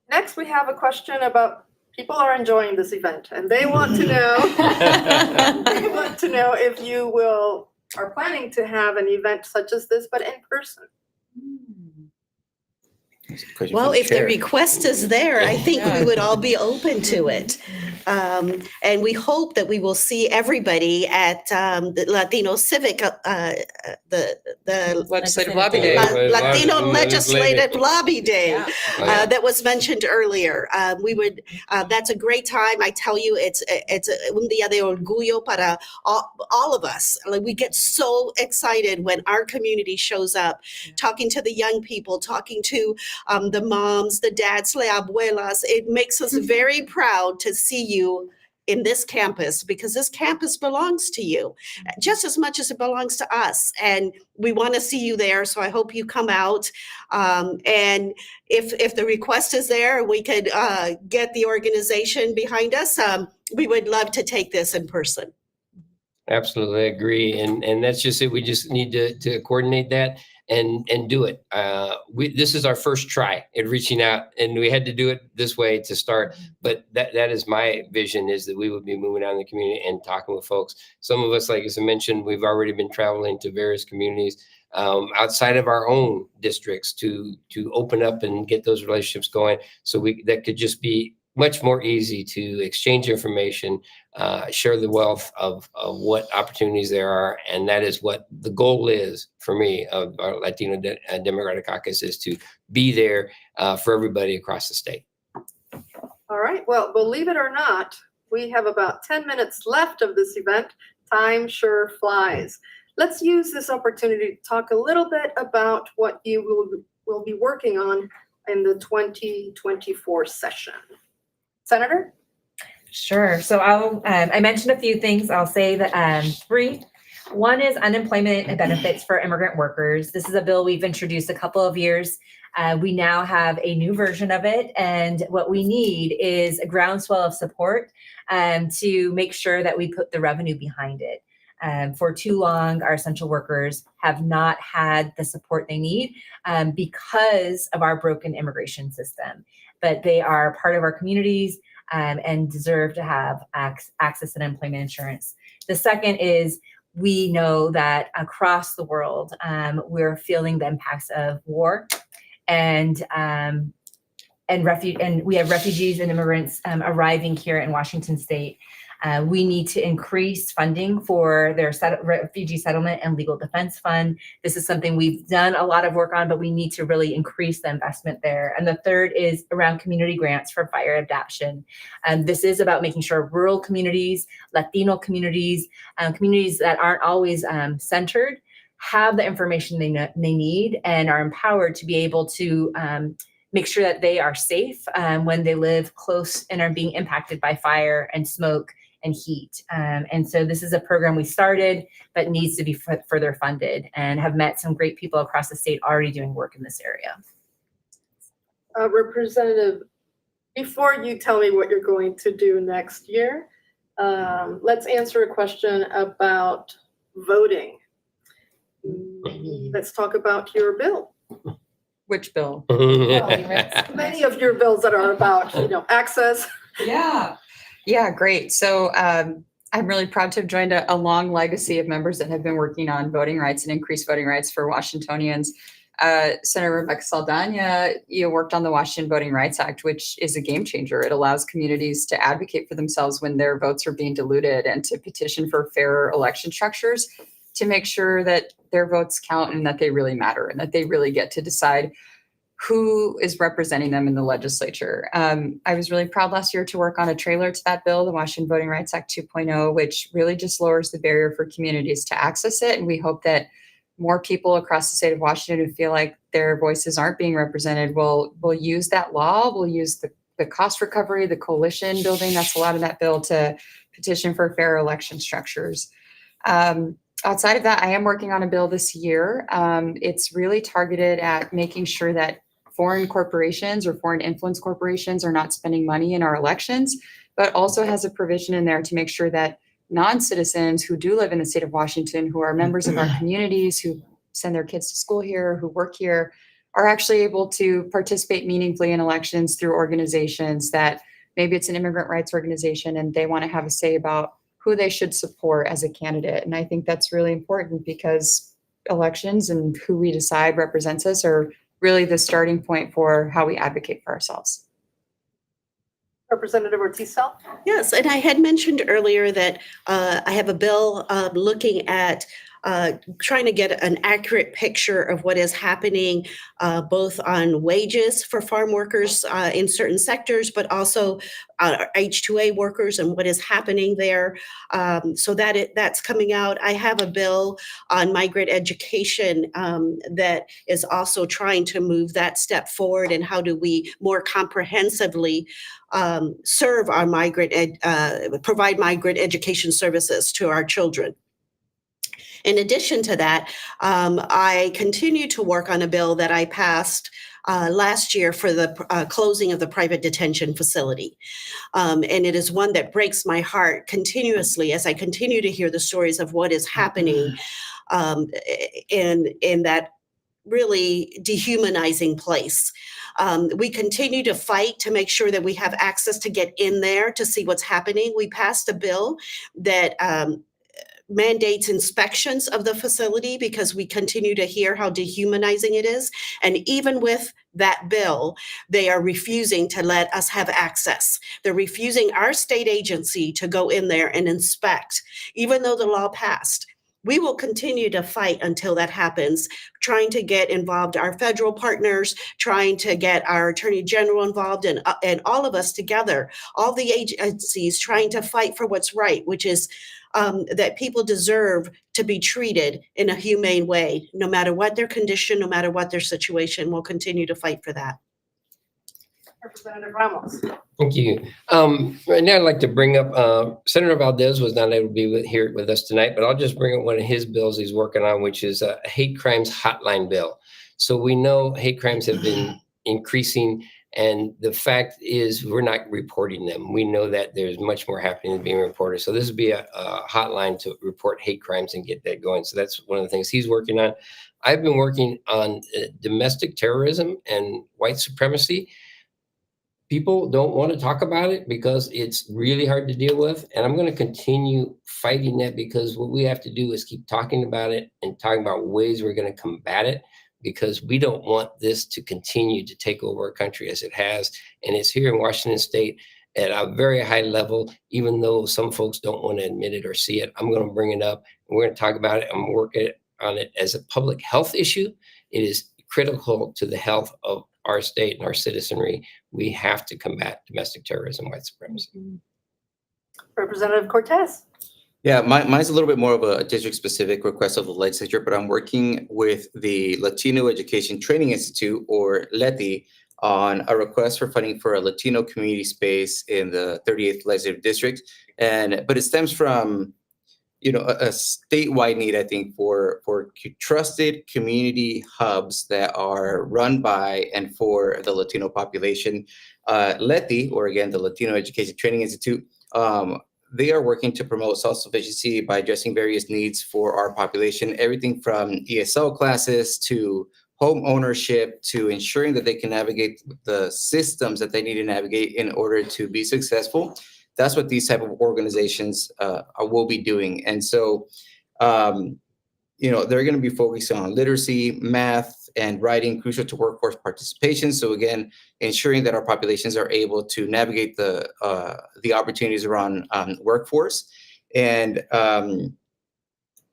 Next, we have a question about people are enjoying this event and they want to know, they want to know if you are planning to have an event such as this, but in person. Well, if the request is there, I think we would all be open to it. And we hope that we will see everybody at the Latino Civic, the Legislative Lobby Day. Latino Legislative Lobby Day Yeah. that was mentioned earlier. We would. That's a great time. I tell you, it's un día de orgullo para all of us. Like, we get so excited when our community shows up, talking to the young people, talking to the moms, the dads, la abuelas. It makes us very proud to see you in this campus, because this campus belongs to you just as much as it belongs to us. And we want to see you there. So I hope you come out. And if the request is there, we could get the organization behind us. We would love to take this in person. Absolutely agree. And that's just it. We just need to coordinate that and do it. This is our first try at reaching out, and we had to do it this way to start. But that is my vision, is that we would be moving out in the community and talking with folks. Some of us, like as I mentioned, we've already been traveling to various communities outside of our own districts to open up and get those relationships going. So that could just be much more easy to exchange information, share the wealth of what opportunities there are. And that is what the goal is for me of our Latino Democratic Caucus, is to be there for everybody across the state. All right. Well, believe it or not, we have about 10 minutes left of this event. Time sure flies. Let's use this opportunity to talk a little bit about what you will be working on in the 2024 session. Senator? Sure. So I mentioned a few things. I'll say that 3. One is unemployment and benefits for immigrant workers. This is a bill we've introduced a couple of years. We now have a new version of it. And what we need is a groundswell of support to make sure that we put the revenue behind it. For too long, our essential workers have not had the support they need because of our broken immigration system. But they are part of our communities and deserve to have access to employment insurance. The second is, we know that across the world, we're feeling the impacts of war, and we have refugees and immigrants arriving here in Washington State. We need to increase funding for their refugee settlement and legal defense fund. This is something we've done a lot of work on, but we need to really increase the investment there. And the third is around community grants for fire adaptation. This is about making sure rural communities, Latino communities, communities that aren't always centered, have the information they need and are empowered to be able to make sure that they are safe when they live close and are being impacted by fire and smoke and heat. And so this is a program we started, but needs to be further funded, and have met some great people across the state already doing work in this area. Representative, before you tell me what you're going to do next year, let's answer a question about voting. Let's talk about your bill. Which bill? Many of your bills that are about, access. Yeah, great. So I'm really proud to have joined a long legacy of members that have been working on voting rights and increased voting rights for Washingtonians. Senator Rebecca Saldana, worked on the Washington Voting Rights Act, which is a game changer. It allows communities to advocate for themselves when their votes are being diluted, and to petition for fairer election structures to make sure that their votes count and that they really matter and that they really get to decide who is representing them in the legislature. I was really proud last year to work on a trailer to that bill, the Washington Voting Rights Act 2.0, which really just lowers the barrier for communities to access it. And we hope that more people across the state of Washington who feel like their voices aren't being represented will use that law, will use the cost recovery, the coalition building. That's a lot of that bill to petition for fair election structures. Outside of that, I am working on a bill this year. It's really targeted at making sure that foreign corporations or foreign influence corporations are not spending money in our elections, but also has a provision in there to make sure that non-citizens who do live in the state of Washington, who are members of our communities, who send their kids to school here, who work here, are actually able to participate meaningfully in elections through organizations that maybe it's an immigrant rights organization and they want to have a say about who they should support as a candidate. And I think that's really important because elections and who we decide represents us are really the starting point for how we advocate for ourselves. Representative Ortiz-Sal? Yes, and I had mentioned earlier that I have a bill looking at trying to get an accurate picture of what is happening both on wages for farm workers in certain sectors, but also H-2A workers and what is happening there. So that's coming out. I have a bill on migrant education that is also trying to move that step forward, and how do we more comprehensively serve our provide migrant education services to our children. In addition to that, I continue to work on a bill that I passed last year for the closing of the private detention facility. And it is one that breaks my heart continuously as I continue to hear the stories of what is happening in that really dehumanizing place. We continue to fight to make sure that we have access to get in there to see what's happening. We passed a bill that mandates inspections of the facility because we continue to hear how dehumanizing it is. And even with that bill, they are refusing to let us have access. They're refusing our state agency to go in there and inspect, even though the law passed. We will continue to fight until that happens, trying to get involved our federal partners, trying to get our Attorney General involved, and all of us together, all the agencies trying to fight for what's right, which is that people deserve to be treated in a humane way, no matter what their condition, no matter what their situation. We'll continue to fight for that. Representative Ramos? Thank you. Right now, I'd like to bring up, Senator Valdez was not able to be here with us tonight, but I'll just bring up one of his bills he's working on, which is a hate crimes hotline bill. So we know hate crimes have been increasing, and the fact is we're not reporting them. We know that there's much more happening than being reported. So this would be a hotline to report hate crimes and get that going. So that's one of the things he's working on. I've been working on domestic terrorism and white supremacy. People don't want to talk about it because it's really hard to deal with. And I'm going to continue fighting that, because what we have to do is keep talking about it and talking about ways we're going to combat it, because we don't want this to continue to take over our country as it has. And it's here in Washington State at a very high level, even though some folks don't want to admit it or see it. I'm going to bring it up and we're going to talk about it. I'm working on it as a public health issue. It is critical to the health of our state and our citizenry. We have to combat domestic terrorism, white supremacy. Representative Cortez? Yeah, mine's a little bit more of a district-specific request of the legislature, but I'm working with the Latino Education Training Institute, or LETI, on a request for funding for a Latino community space in the 38th Legislative District. But it stems from, a statewide need, I think, for trusted community hubs that are run by and for the Latino population. LETI, or again, the Latino Education Training Institute, they are working to promote self-sufficiency by addressing various needs for our population, everything from ESL classes to home ownership to ensuring that they can navigate the systems that they need to navigate in order to be successful. That's what these type of organizations will be doing. And so, they're going to be focusing on literacy, math, and writing, crucial to workforce participation. So again, ensuring that our populations are able to navigate the opportunities around workforce. And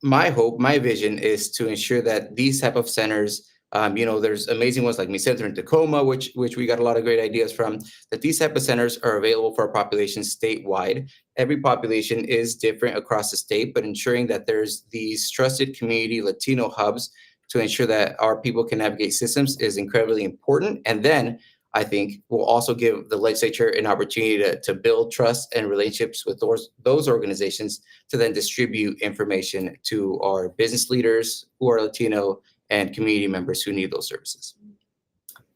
my hope, my vision is to ensure that these type of centers There's amazing ones like Mi Centro in Tacoma, which we got a lot of great ideas from, that these type of centers are available for our population statewide. Every population is different across the state, but ensuring that there's these trusted community Latino hubs to ensure that our people can navigate systems is incredibly important. And then I think will also give the legislature an opportunity to build trust and relationships with those organizations to then distribute information to our business leaders who are Latino and community members who need those services.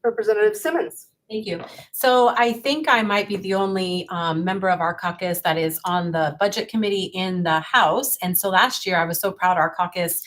Representative Simmons. Thank you. So I think I might be the only member of our caucus that is on the budget committee in the House. And so last year I was so proud our caucus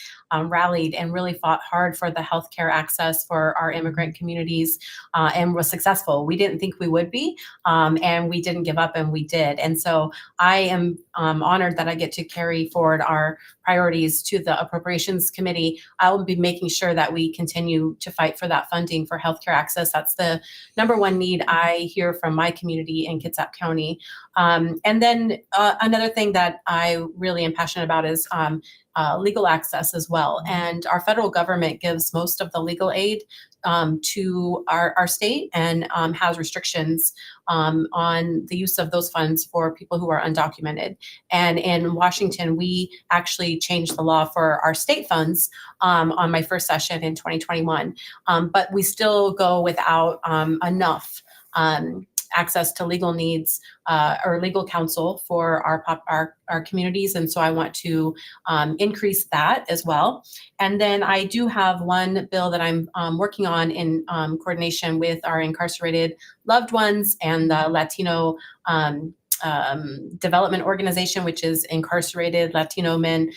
rallied and really fought hard for the healthcare access for our immigrant communities and was successful. We didn't think we would be, and we didn't give up, and we did. And so I am honored that I get to carry forward our priorities to the Appropriations Committee. I will be making sure that we continue to fight for that funding for healthcare access. That's the number one need I hear from my community in Kitsap County. And then another thing that I really am passionate about is legal access as well. And our federal government gives most of the legal aid to our state and has restrictions on the use of those funds for people who are undocumented. And in Washington, we actually changed the law for our state funds on my first session in 2021. But we still go without enough access to legal needs or legal counsel for our communities. And so I want to increase that as well. And then I do have one bill that I'm working on in coordination with our incarcerated loved ones and the Latino development organization, which is incarcerated Latino men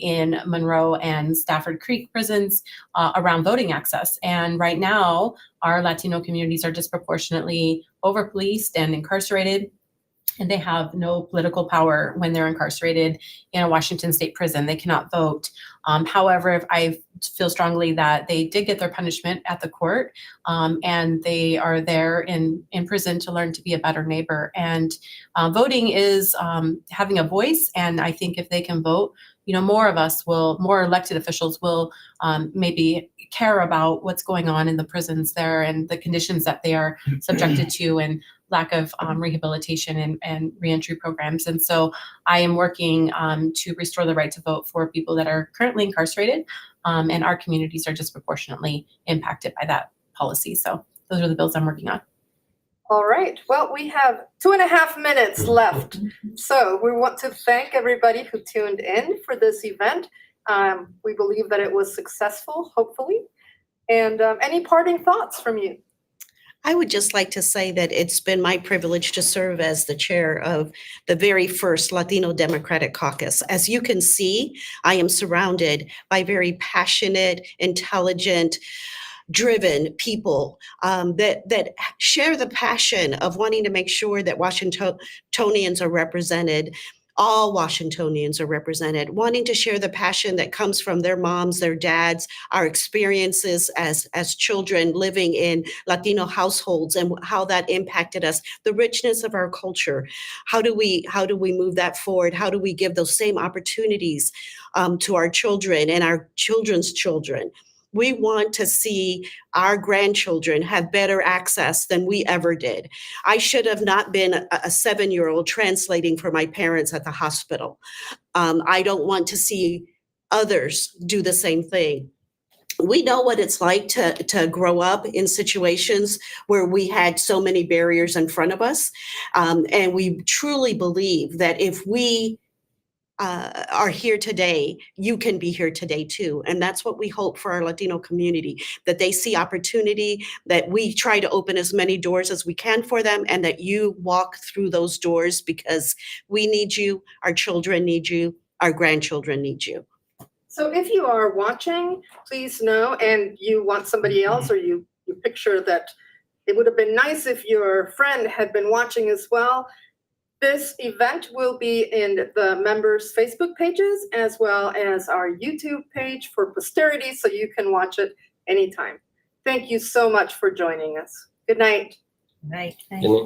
in Monroe and Stafford Creek prisons around voting access. And right now, our Latino communities are disproportionately over-policed and incarcerated, and they have no political power when they're incarcerated in a Washington state prison. They cannot vote. However, I feel strongly that they did get their punishment at the court, and they are there in prison to learn to be a better neighbor. And voting is having a voice, and I think if they can vote, more elected officials will maybe care about what's going on in the prisons there and the conditions that they are subjected to and lack of rehabilitation and reentry programs. And so I am working to restore the right to vote for people that are currently incarcerated, and our communities are disproportionately impacted by that policy. So those are the bills I'm working on. All right. Well, we have 2.5 minutes left. So we want to thank everybody who tuned in for this event. We believe that it was successful, hopefully. And any parting thoughts from you? I would just like to say that it's been my privilege to serve as the chair of the very first Latino Democratic Caucus. As you can see, I am surrounded by very passionate, intelligent, driven people that share the passion of wanting to make sure that Washingtonians are represented. All Washingtonians are represented, wanting to share the passion that comes from their moms, their dads, our experiences as children living in Latino households and how that impacted us, the richness of our culture. How do we move that forward? How do we give those same opportunities to our children and our children's children? We want to see our grandchildren have better access than we ever did. I should have not been a 7-year-old translating for my parents at the hospital. I don't want to see others do the same thing. We know what it's like to grow up in situations where we had so many barriers in front of us. And we truly believe that if we are here today, you can be here today too. And that's what we hope for our Latino community, that they see opportunity, that we try to open as many doors as we can for them, and that you walk through those doors because we need you, our children need you, our grandchildren need you. So if you are watching, please know, and you want somebody else, or you picture that it would have been nice if your friend had been watching as well, this event will be in the members' Facebook pages as well as our YouTube page for posterity, so you can watch it anytime. Thank you so much for joining us. Good night. Right. Good night.